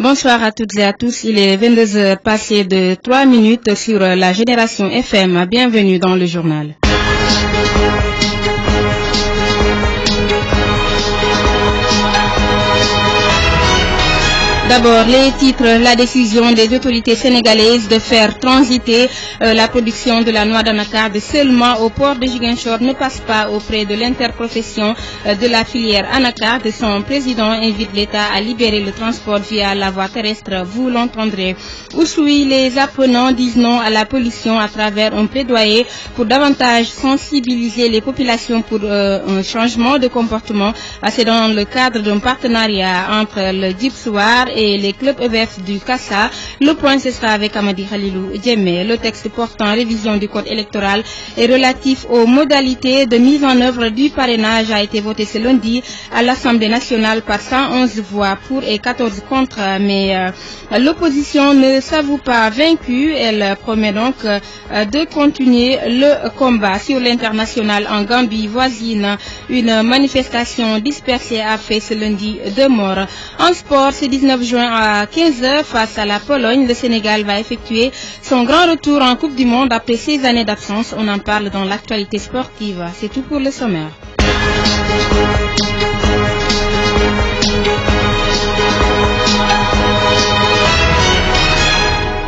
Bonsoir à toutes et à tous. Il est 22h passé de 3 minutes sur la Génération FM. Bienvenue dans le journal. D'abord, les titres, la décision des autorités sénégalaises de faire transiter la production de la noix d'anacarde seulement au port de Ziguinchor ne passe pas auprès de l'interprofession de la filière anacarde. Son président invite l'État à libérer le transport via la voie terrestre. Vous l'entendrez. Ousoui, les apprenants disent non à la pollution à travers un plaidoyer pour davantage sensibiliser les populations pour un changement de comportement. C'est dans le cadre d'un partenariat entre le Dipsoir et les clubs EVF du Kassa. Le point ce sera avec Amadi Khalilou Djemé. Le texte portant révision du code électoral et relatif aux modalités de mise en œuvre du parrainage a été voté ce lundi à l'Assemblée nationale par 111 voix pour et 14 contre. Mais l'opposition ne s'avoue pas vaincue. Elle promet donc de continuer le combat. Sur l'international en Gambie voisine, une manifestation dispersée a fait ce lundi 2 morts. En sport, ce 19 juin à 15h face à la Pologne, le Sénégal va effectuer son grand retour en Coupe du Monde après 6 années d'absence. On en parle dans l'actualité sportive. C'est tout pour le sommaire.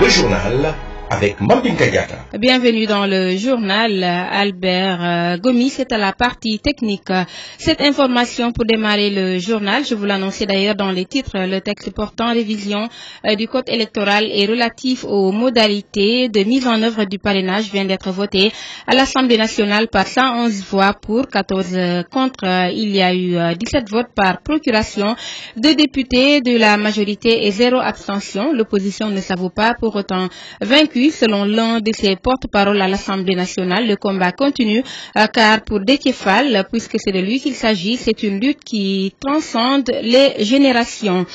Le journal avec Mambin Kadiata. Bienvenue dans le journal. Albert Gomis est à la partie technique. Cette information pour démarrer le journal, je vous l'annonçais d'ailleurs dans les titres, le texte portant révision du code électoral et relatif aux modalités de mise en œuvre du parrainage vient d'être voté à l'Assemblée nationale par 111 voix pour, 14 contre. Il y a eu 17 votes par procuration, 2 députés de la majorité et 0 abstention. L'opposition ne s'avoue pas pour autant vaincue. Selon l'un de ses porte-parole à l'Assemblée nationale, le combat continue car pour Déthié Fall, puisque c'est de lui qu'il s'agit, c'est une lutte qui transcende les générations.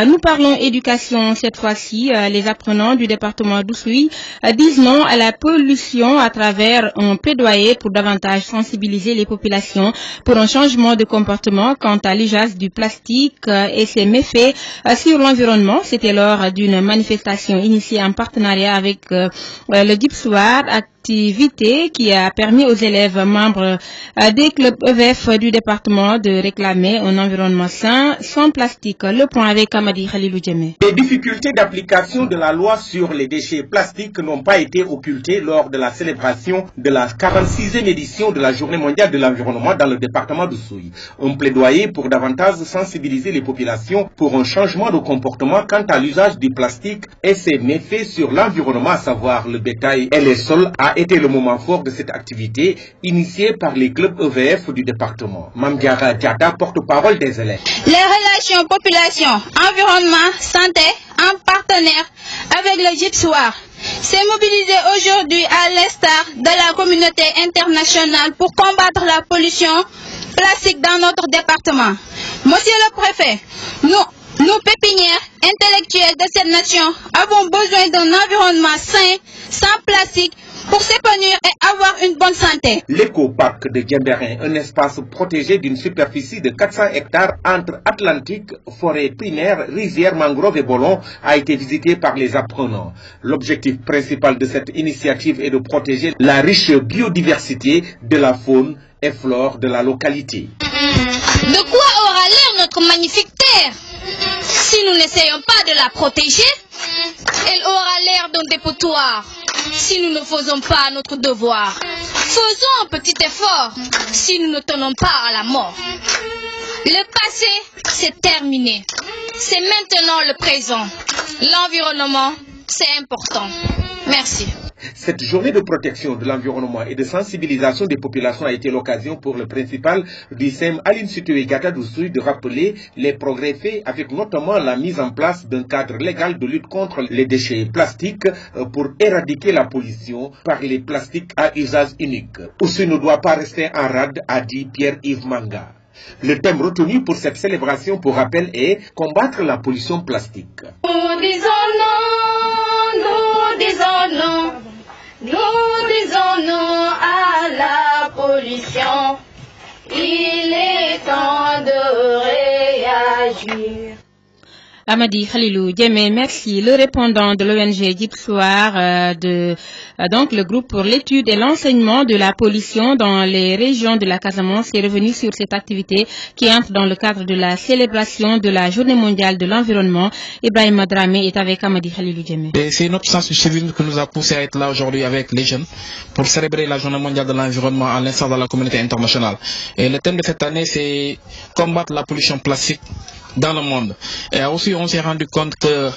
Nous parlons éducation cette fois-ci. Les apprenants du département d'Ousoui disent non à la pollution à travers un plaidoyer pour davantage sensibiliser les populations pour un changement de comportement quant à l'usage du plastique et ses méfaits sur l'environnement. C'était lors d'une manifestation initiée en partenariat avec le Dipsoir, activité qui a permis aux élèves membres des clubs EVF du département de réclamer un environnement sain, sans plastique. Le point avec Amadi Khalilou Djemé. Les difficultés d'application de la loi sur les déchets plastiques n'ont pas été occultées lors de la célébration de la 46e édition de la Journée mondiale de l'environnement dans le département d'Ousoui. Un plaidoyer pour davantage sensibiliser les populations pour un changement de comportement quant à l'usage du plastique et ses méfaits sur l'environnement, à savoir le bétail et les sols, a été le moment fort de cette activité initiée par les clubs EVF du département. Mamdiara Diata, porte-parole des élèves. Les relations population-environnement, santé, en partenaire avec le Dipsoir, s'est mobilisé aujourd'hui à l'instar de la communauté internationale pour combattre la pollution plastique dans notre département. Monsieur le préfet, nous pépinières intellectuelles de cette nation avons besoin d'un environnement sain, sans plastique, pour s'épanouir et avoir une bonne santé. L'éco-parc de Djemberin, un espace protégé d'une superficie de 400 hectares entre Atlantique, forêt primaire, rizière, mangrove et bollon, a été visité par les apprenants. L'objectif principal de cette initiative est de protéger la riche biodiversité de la faune et flore de la localité. De quoi aura l'air notre magnifique terre? Si nous n'essayons pas de la protéger, elle aura l'air d'un dépotoir. Si nous ne faisons pas notre devoir, faisons un petit effort si nous ne tenons pas à la mort. Le passé, c'est terminé. C'est maintenant le présent. L'environnement, c'est important. Merci. Cette journée de protection de l'environnement et de sensibilisation des populations a été l'occasion pour le principal du SEM Aline Sitoé Gata d'Ousoui de rappeler les progrès faits avec notamment la mise en place d'un cadre légal de lutte contre les déchets plastiques pour éradiquer la pollution par les plastiques à usage unique. Ousoui ne doit pas rester en rade, a dit Pierre-Yves Manga. Le thème retenu pour cette célébration, pour rappel, est combattre la pollution plastique. Nous disons non, nous disons non. Nous disons non à la pollution. Il est temps de réagir. Amadi Khalilou Djemé, merci. Le répondant de l'ONG Gypsoir, donc le groupe pour l'étude et l'enseignement de la pollution dans les régions de la Casamance, est revenu sur cette activité qui entre dans le cadre de la célébration de la Journée mondiale de l'environnement. Ibrahim Dramé est avec Amadi Khalilou Djemé. C'est notre sens civil qui nous a poussé à être là aujourd'hui avec les jeunes pour célébrer la Journée mondiale de l'environnement à l'instar de la communauté internationale. Et le thème de cette année, c'est combattre la pollution plastique dans le monde. Et aussi, on s'est rendu compte que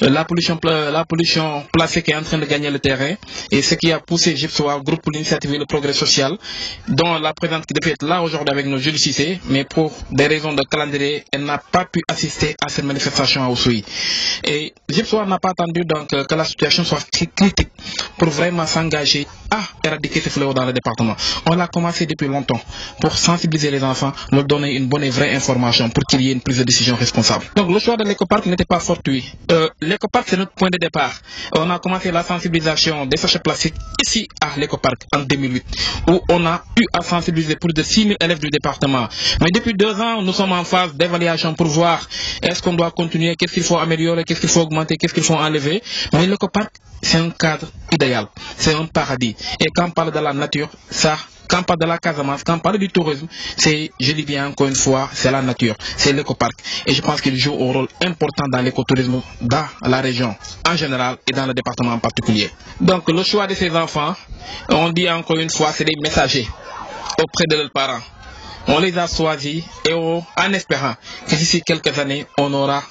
la pollution plastique est en train de gagner le terrain, et ce qui a poussé Gypsoir, groupe pour l'initiative et le progrès social, dont la présidente qui devait être là aujourd'hui avec nous, Julie Cissé, mais pour des raisons de calendrier, elle n'a pas pu assister à cette manifestation à Oussouye. Et Gypsoir n'a pas attendu donc que la situation soit critique pour vraiment s'engager à éradiquer ce fléau dans le département. On l'a commencé depuis longtemps pour sensibiliser les enfants, leur donner une bonne et vraie information pour qu'il y ait une prise de décision responsable. Donc le choix de l'écoparc n'était pas fortuit. L'écoparc, c'est notre point de départ. On a commencé la sensibilisation des sachets plastiques ici à l'écoparc en 2008, où on a eu à sensibiliser plus de 6 000 élèves du département. Mais depuis 2 ans, nous sommes en phase d'évaluation pour voir est-ce qu'on doit continuer, qu'est-ce qu'il faut améliorer, qu'est-ce qu'il faut augmenter, qu'est-ce qu'il faut enlever. Mais l'écoparc, c'est un cadre idéal, c'est un paradis. Et quand on parle de la nature, quand on parle de la Casamance, quand on parle du tourisme, c'est, je dis bien encore une fois, c'est la nature, c'est l'écoparc. Et je pense qu'il joue un rôle important dans l'écotourisme dans la région en général et dans le département en particulier. Donc le choix de ces enfants, on dit encore une fois, c'est des messagers auprès de leurs parents. On les a choisis et en espérant que d'ici quelques années, on aura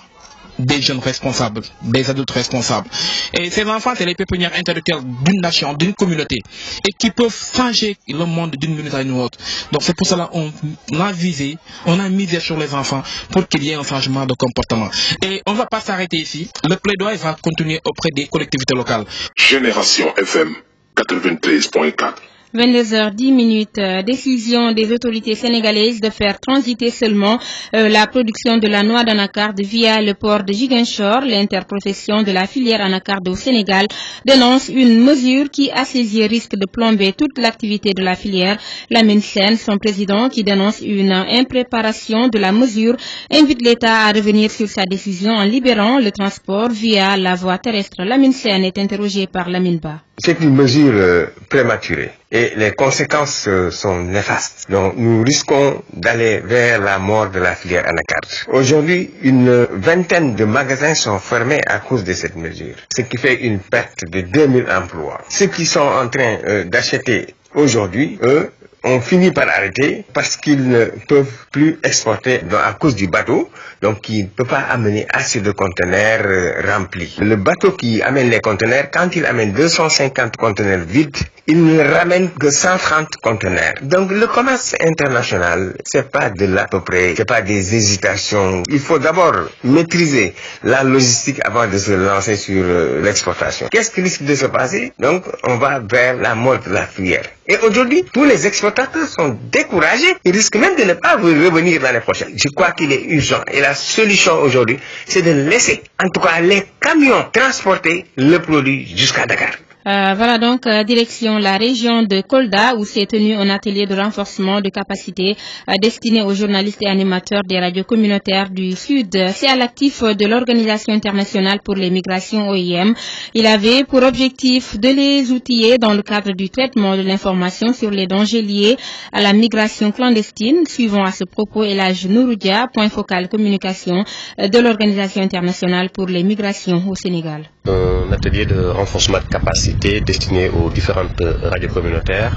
des jeunes responsables, des adultes responsables. Et ces enfants, c'est les pépinières intellectuelles d'une nation, d'une communauté, et qui peuvent changer le monde d'une minute à une autre. Donc c'est pour cela qu'on a misé sur les enfants pour qu'il y ait un changement de comportement. Et on ne va pas s'arrêter ici. Le plaidoyer va continuer auprès des collectivités locales. Génération FM 93.4. 22h10, décision des autorités sénégalaises de faire transiter seulement la production de la noix d'anacarde via le port de Ziguinchor. L'interprofession de la filière anacarde au Sénégal dénonce une mesure qui, à ses yeux, risque de plomber toute l'activité de la filière. Lamine Sène, son président, qui dénonce une impréparation de la mesure, invite l'État à revenir sur sa décision en libérant le transport via la voie terrestre. Lamine Sène est interrogé par Lamine Ba. C'est une mesure prématurée et les conséquences sont néfastes. Donc nous risquons d'aller vers la mort de la filière anacarde. Aujourd'hui, une vingtaine de magasins sont fermés à cause de cette mesure, ce qui fait une perte de 2000 emplois. Ceux qui sont en train d'acheter aujourd'hui, eux, ont fini par arrêter parce qu'ils ne peuvent plus exporter à cause du bateau, donc qui ne peut pas amener assez de conteneurs remplis. Le bateau qui amène les conteneurs, quand il amène 250 conteneurs vides, il ne ramène que 130 conteneurs. Donc le commerce international, c'est pas de l'à peu près, c'est pas des hésitations. Il faut d'abord maîtriser la logistique avant de se lancer sur l'exportation. Qu'est-ce qui risque de se passer? Donc on va vers la mort de la filière. Et aujourd'hui, tous les exportateurs sont découragés. Ils risquent même de ne pas revenir l'année prochaine. Je crois qu'il est urgent. Et la solution aujourd'hui, c'est de laisser, en tout cas, les camions transporter le produit jusqu'à Dakar. Voilà donc direction la région de Kolda où s'est tenu un atelier de renforcement de capacité destiné aux journalistes et animateurs des radios communautaires du Sud. C'est à l'actif de l'Organisation internationale pour les migrations OIM. Il avait pour objectif de les outiller dans le cadre du traitement de l'information sur les dangers liés à la migration clandestine. Suivant à ce propos Elhadj Nouroudia, point focal communication de l'Organisation internationale pour les migrations au Sénégal. Un atelier de renforcement de capacité destiné aux différentes radios communautaires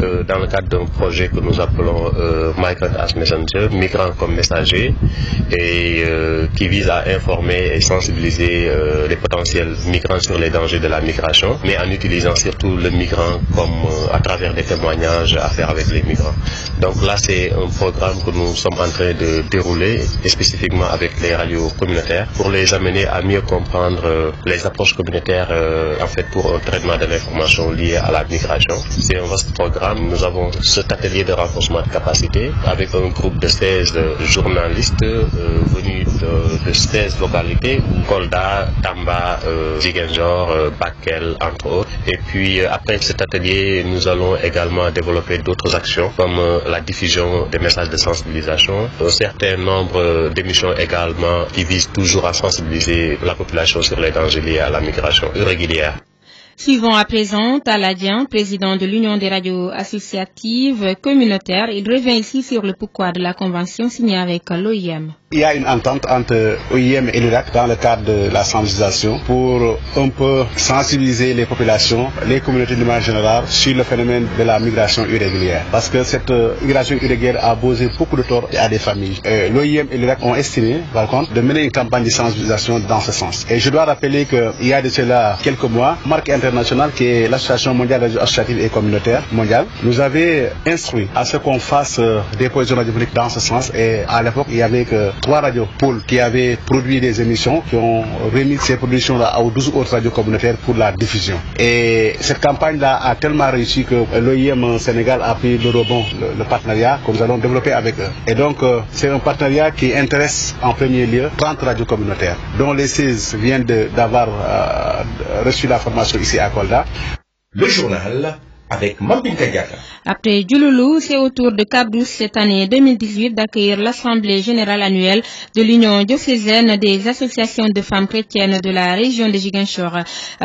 dans le cadre d'un projet que nous appelons Migrant as Messenger, migrants comme messagers, et qui vise à informer et sensibiliser les potentiels migrants sur les dangers de la migration, mais en utilisant surtout le migrant comme à travers des témoignages à faire avec les migrants. Donc là, c'est un programme que nous sommes en train de dérouler, et spécifiquement avec les radios communautaires, pour les amener à mieux comprendre les les approches communautaires en fait pour un traitement de l'information liée à la migration. C'est un vaste programme. Nous avons cet atelier de renforcement de capacité avec un groupe de 16 journalistes venus de 16 localités, Kolda, Tamba, Ziguinchor, Bakel, entre autres. Et puis après cet atelier, nous allons également développer d'autres actions comme la diffusion des messages de sensibilisation, un certain nombre d'émissions également qui visent toujours à sensibiliser la population sur les dangers liés à la migration irrégulière. Suivons à présent Taladien, président de l'Union des radios associatives communautaires. Il revient ici sur le pourquoi de la convention signée avec l'OIM. Il y a une entente entre l'OIM et l'URAC dans le cadre de la sensibilisation pour un peu sensibiliser les populations, les communautés de manière générale sur le phénomène de la migration irrégulière. Parce que cette migration irrégulière a posé beaucoup de tort à des familles. L'OIM et l'URAC ont estimé, par contre, de mener une campagne de sensibilisation dans ce sens. Et je dois rappeler qu'il y a de cela quelques mois, Marque Internationale, qui est l'Association mondiale des radios associatives et communautaires mondiale, nous avait instruit à ce qu'on fasse des positions radiophoniques dans ce sens. Et à l'époque, il y avait que 3 radios pôles qui avaient produit des émissions, qui ont remis ces productions-là aux 12 autres radios communautaires pour la diffusion. Et cette campagne-là a tellement réussi que l'OIM Sénégal a pris le rebond, le partenariat que nous allons développer avec eux. Et donc, c'est un partenariat qui intéresse en premier lieu 30 radios communautaires, dont les 16 viennent d'avoir reçu la formation ici à Kolda. Le journal avec Mambinka Diatta. Après Djouloulou, c'est au tour de Cabrousse cette année 2018 d'accueillir l'Assemblée générale annuelle de l'Union diocésaine des associations de femmes chrétiennes de la région de Ziguinchor.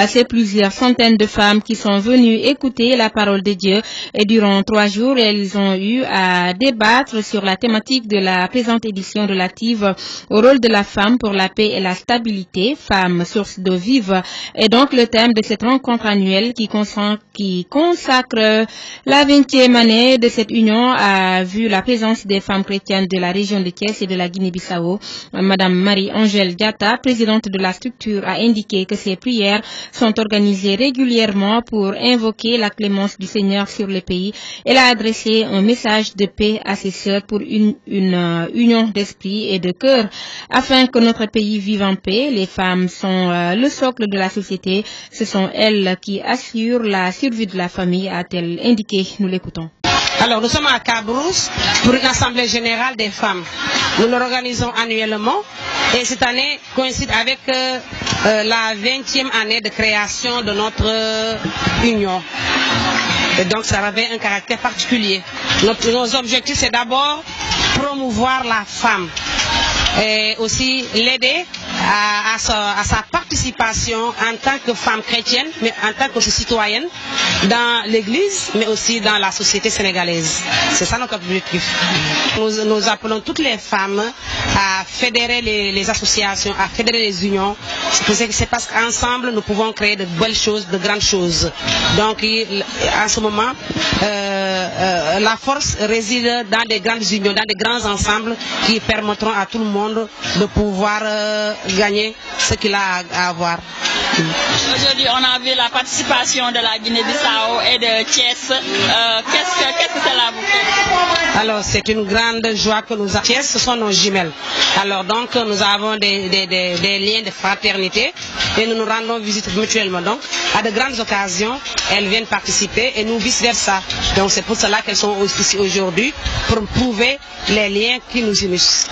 C'est plusieurs centaines de femmes qui sont venues écouter la parole de Dieu et durant 3 jours, elles ont eu à débattre sur la thématique de la présente édition relative au rôle de la femme pour la paix et la stabilité, femme source d'eau vive, et donc le thème de cette rencontre annuelle qui consacre la 20e année de cette union a vu la présence des femmes chrétiennes de la région de Thiès et de la Guinée-Bissau. Madame Marie-Angèle Diatta, présidente de la structure, a indiqué que ces prières sont organisées régulièrement pour invoquer la clémence du Seigneur sur le pays. Elle a adressé un message de paix à ses sœurs pour une union d'esprit et de cœur afin que notre pays vive en paix. Les femmes sont le socle de la société. Ce sont elles qui assurent la survie de la famille, a-t-elle indiqué. Nous l'écoutons. Alors, nous sommes à Cabrousse pour une assemblée générale des femmes. Nous l'organisons annuellement et cette année coïncide avec la 20e année de création de notre union. Et donc, ça avait un caractère particulier. Nos objectifs, c'est d'abord promouvoir la femme et aussi l'aider à sa participation en tant que femme chrétienne, mais en tant que citoyenne dans l'église, mais aussi dans la société sénégalaise. C'est ça notre objectif. Nous appelons toutes les femmes à fédérer les associations, à fédérer les unions. C'est parce qu'ensemble, nous pouvons créer de belles choses, de grandes choses. Donc, en ce moment, la force réside dans des grandes unions, dans des grands ensembles qui permettront à tout le monde de pouvoir gagner ce qu'il a à avoir. Aujourd'hui, on a vu la participation de la Guinée-Bissau et de Thiès. Qu'est-ce que cela vous fait? Alors, c'est une grande joie que nous avons. Thiès, ce sont nos jumelles. Alors, donc, nous avons des liens de fraternité et nous nous rendons visite mutuellement. Donc, à de grandes occasions, elles viennent participer et nous vice-versa. Donc, c'est pour cela qu'elles sont ici aujourd'hui, pour prouver les liens qui nous unissent.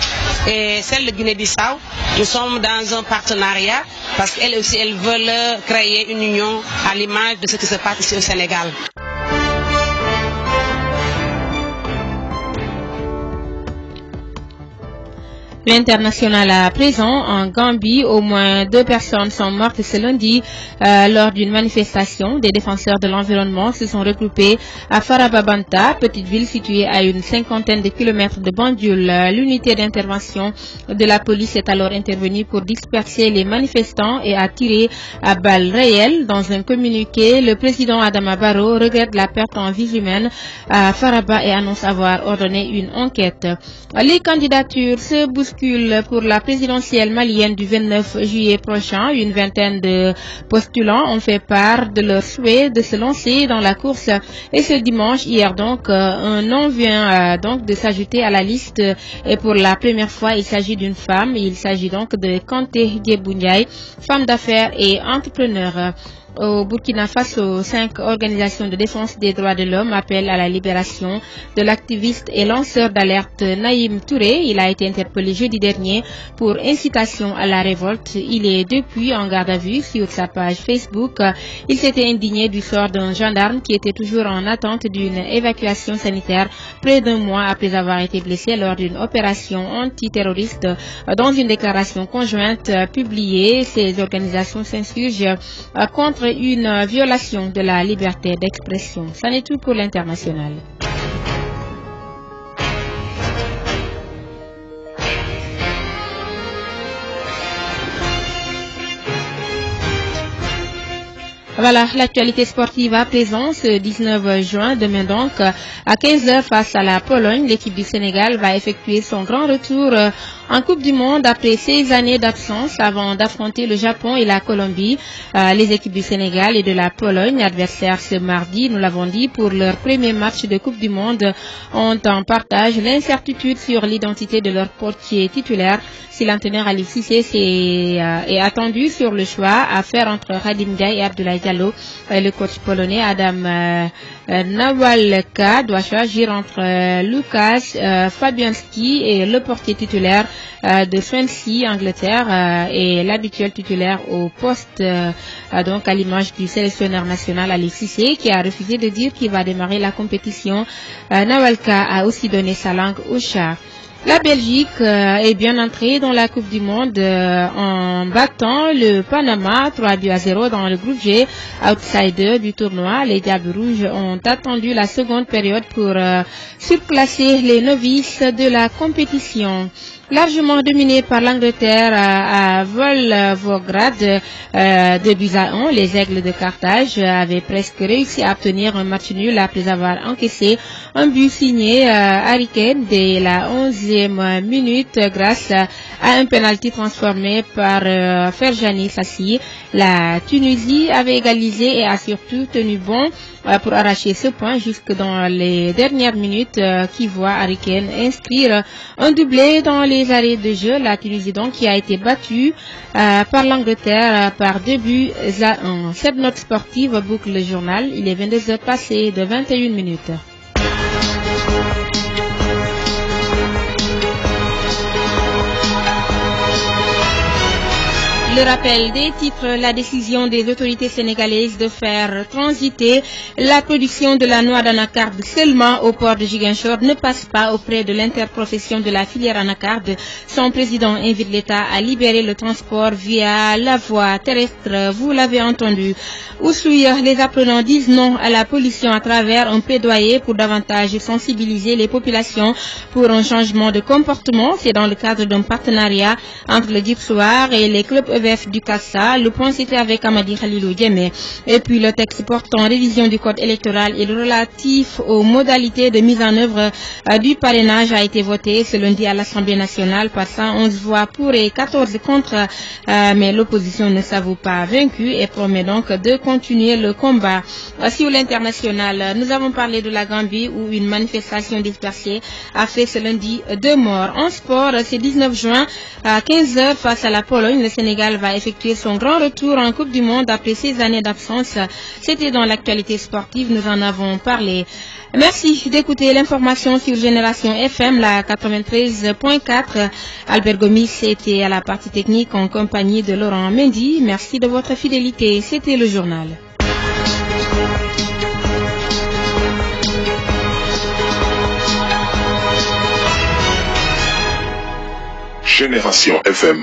Et celle de Guinée-Bissau, nous sommes dans un partenariat parce qu'elles aussi, elles veulent créer une union à l'image de ce qui se passe ici au Sénégal. L'international à présent, en Gambie, au moins 2 personnes sont mortes ce lundi lors d'une manifestation. Des défenseurs de l'environnement se sont regroupés à Farababanta, petite ville située à une 50aine de kilomètres de Banjul. L'unité d'intervention de la police est alors intervenue pour disperser les manifestants et a tiré à balles réelles. Dans un communiqué, le président Adama Barrow regrette la perte en vies humaines à Faraba et annonce avoir ordonné une enquête. Les candidatures se bousculent bascule pour la présidentielle malienne du 29 juillet prochain. Une vingtaine de postulants ont fait part de leur souhait de se lancer dans la course. Et ce dimanche, hier donc, un nom vient donc de s'ajouter à la liste. Et pour la première fois, il s'agit d'une femme. Il s'agit donc de Kanté Diebouniaï, femme d'affaires et entrepreneur. Au Burkina Faso, 5 organisations de défense des droits de l'homme appellent à la libération de l'activiste et lanceur d'alerte Naïm Touré. Il a été interpellé jeudi dernier pour incitation à la révolte. Il est depuis en garde à vue sur sa page Facebook. Il s'était indigné du sort d'un gendarme qui était toujours en attente d'une évacuation sanitaire près d'un mois après avoir été blessé lors d'une opération antiterroriste. Dans une déclaration conjointe publiée, ces organisations s'insurgent contre une violation de la liberté d'expression. Ça n'est tout pour l'international. Voilà, l'actualité sportive à présent, ce 19 juin, demain donc, à 15h face à la Pologne, l'équipe du Sénégal va effectuer son grand retour en Coupe du Monde après 16 années d'absence avant d'affronter le Japon et la Colombie. Les équipes du Sénégal et de la Pologne, adversaires ce mardi, nous l'avons dit, pour leur premier match de Coupe du Monde, ont en partage l'incertitude sur l'identité de leur portier titulaire. Si l'entraîneur Aliou Cissé est attendu sur le choix à faire entre Khadim Ndiaye et Abdoulaye Diallo, le coach polonais Adam Nawalka doit choisir entre Lukasz Fabianski et le portier titulaire de Swansea, Angleterre, et l'habituel titulaire au poste, donc à l'image du sélectionneur national Aliou Cissé, qui a refusé de dire qu'il va démarrer la compétition. Nawalka a aussi donné sa langue au chat. La Belgique est bien entrée dans la Coupe du Monde en battant le Panama 3-0 dans le groupe G, outsider du tournoi. Les Diables Rouges ont attendu la seconde période pour surclasser les novices de la compétition. Largement dominé par l'Angleterre à Volgograd, 2-1, les Aigles de Carthage avaient presque réussi à obtenir un match nul après avoir encaissé un but signé Harry Kane dès la 11e minute grâce à un penalty transformé par Ferjani Sassi. La Tunisie avait égalisé et a surtout tenu bon pour arracher ce point jusque dans les dernières minutes qui voit Harry Kane inscrire un doublé dans les arrêts de jeu. La Tunisie donc qui a été battue par l'Angleterre par 2-1. Cette note sportive boucle le journal. Il est 22h passé de 21 minutes. Le rappel des titres, la décision des autorités sénégalaises de faire transiter la production de la noix d'anacarde seulement au port de Ziguinchor ne passe pas auprès de l'interprofession de la filière anacarde. Son président invite l'État à libérer le transport via la voie terrestre. Vous l'avez entendu. Oussouya, les apprenants disent non à la pollution à travers un plaidoyer pour davantage sensibiliser les populations pour un changement de comportement. C'est dans le cadre d'un partenariat entre le Dipsoir et les clubs EVF du Kassa. Le point c'était avec Amadi Khalilou Djemé. Et puis le texte portant révision du code électoral et relatif aux modalités de mise en œuvre du parrainage a été voté ce lundi à l'Assemblée nationale par 111 voix pour et 14 contre. Mais l'opposition ne s'avoue pas vaincue et promet donc de continuer le combat. Sur l'international, nous avons parlé de la Gambie où une manifestation dispersée a fait ce lundi 2 morts. En sport, c'est 19 juin à 15h face à la Pologne. Le Sénégal va effectuer son grand retour en Coupe du Monde après 6 années d'absence. C'était dans l'actualité sportive, nous en avons parlé. Merci d'écouter l'information sur Génération FM, la 93.4. Albert Gomis était à la partie technique en compagnie de Laurent Mendy. Merci de votre fidélité. C'était le journal. Génération FM